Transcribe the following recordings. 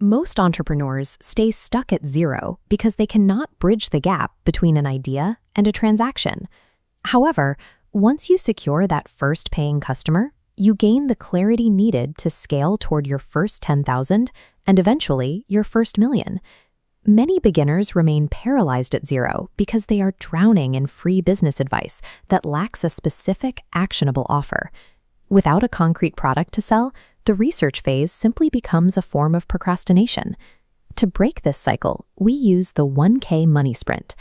Most entrepreneurs stay stuck at zero because they cannot bridge the gap between an idea and a transaction. However, once you secure that first paying customer, you gain the clarity needed to scale toward your first 10,000 and eventually your first million. Many beginners remain paralyzed at zero because they are drowning in free business advice that lacks a specific, actionable offer. Without a concrete product to sell, the research phase simply becomes a form of procrastination. To break this cycle, we use the 1K Money Sprint.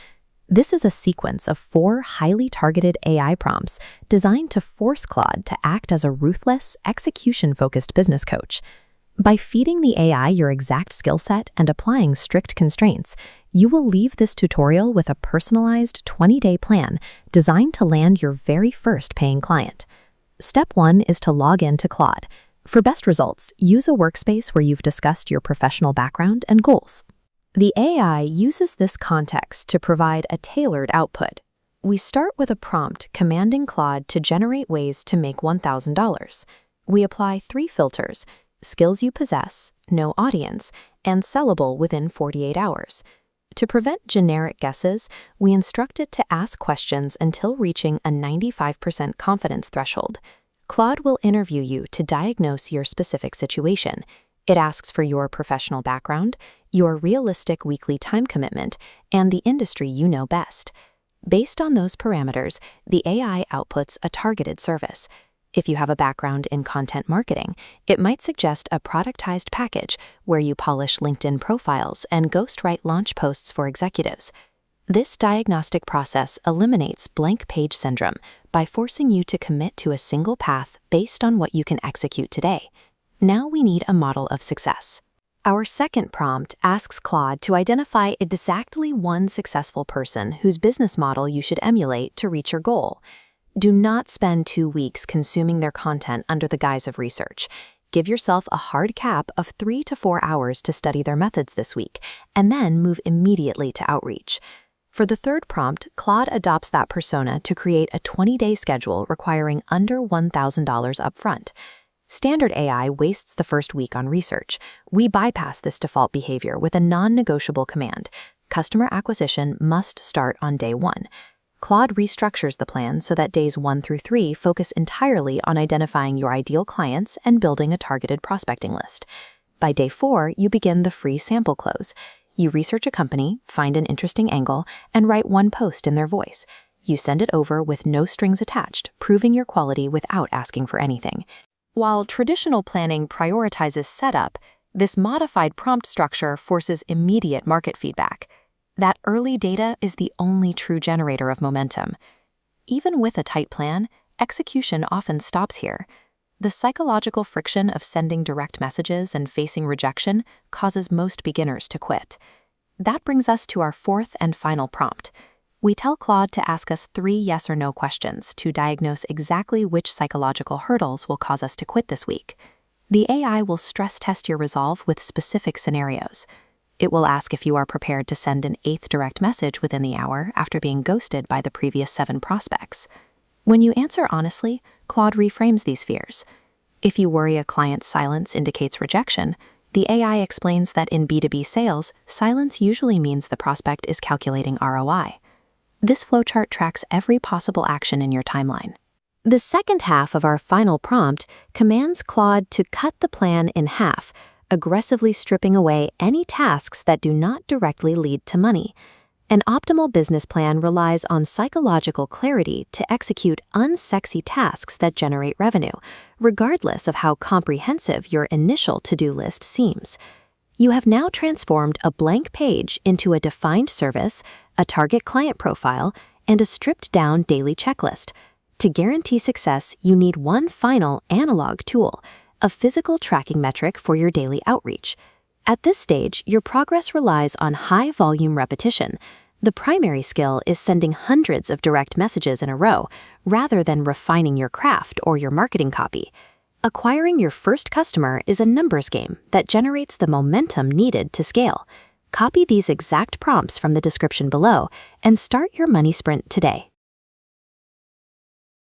This is a sequence of 4 highly targeted AI prompts designed to force Claude to act as a ruthless, execution-focused business coach. By feeding the AI your exact skill set and applying strict constraints, you will leave this tutorial with a personalized 20-day plan designed to land your very first paying client. Step 1 is to log in to Claude. For best results, use a workspace where you've discussed your professional background and goals. The AI uses this context to provide a tailored output. We start with a prompt commanding Claude to generate ways to make $1,000. We apply 3 filters: skills you possess, no audience, and sellable within 48 hours. To prevent generic guesses, we instruct it to ask questions until reaching a 95% confidence threshold. Claude will interview you to diagnose your specific situation. It asks for your professional background, your realistic weekly time commitment, and the industry you know best. Based on those parameters, the AI outputs a targeted service. If you have a background in content marketing, it might suggest a productized package where you polish LinkedIn profiles and ghostwrite launch posts for executives. This diagnostic process eliminates blank page syndrome by forcing you to commit to a single path based on what you can execute today. Now we need a model of success. Our second prompt asks Claude to identify exactly one successful person whose business model you should emulate to reach your goal. Do not spend 2 weeks consuming their content under the guise of research. Give yourself a hard cap of 3 to 4 hours to study their methods this week, and then move immediately to outreach. For the third prompt, Claude adopts that persona to create a 20-day schedule requiring under $1,000 upfront. Standard AI wastes the first week on research. We bypass this default behavior with a non-negotiable command: customer acquisition must start on day 1. Claude restructures the plan so that days 1 through 3 focus entirely on identifying your ideal clients and building a targeted prospecting list. By day 4, you begin the free sample close. You research a company, find an interesting angle, and write 1 post in their voice. You send it over with no strings attached, proving your quality without asking for anything. While traditional planning prioritizes setup, this modified prompt structure forces immediate market feedback. That early data is the only true generator of momentum. Even with a tight plan, execution often stops here. The psychological friction of sending direct messages and facing rejection causes most beginners to quit. That brings us to our fourth and final prompt. We tell Claude to ask us 3 yes or no questions to diagnose exactly which psychological hurdles will cause us to quit this week. The AI will stress test your resolve with specific scenarios. It will ask if you are prepared to send an 8th direct message within the hour after being ghosted by the previous 7 prospects. When you answer honestly, Claude reframes these fears. If you worry a client's silence indicates rejection, the AI explains that in B2B sales, silence usually means the prospect is calculating ROI. This flowchart tracks every possible action in your timeline. The second half of our final prompt commands Claude to cut the plan in half, aggressively stripping away any tasks that do not directly lead to money. An optimal business plan relies on psychological clarity to execute unsexy tasks that generate revenue, regardless of how comprehensive your initial to-do list seems. You have now transformed a blank page into a defined service, a target client profile, and a stripped-down daily checklist. To guarantee success, you need one final analog tool: a physical tracking metric for your daily outreach. At this stage, your progress relies on high-volume repetition. The primary skill is sending hundreds of direct messages in a row, rather than refining your craft or your marketing copy. Acquiring your first customer is a numbers game that generates the momentum needed to scale. Copy these exact prompts from the description below and start your money sprint today.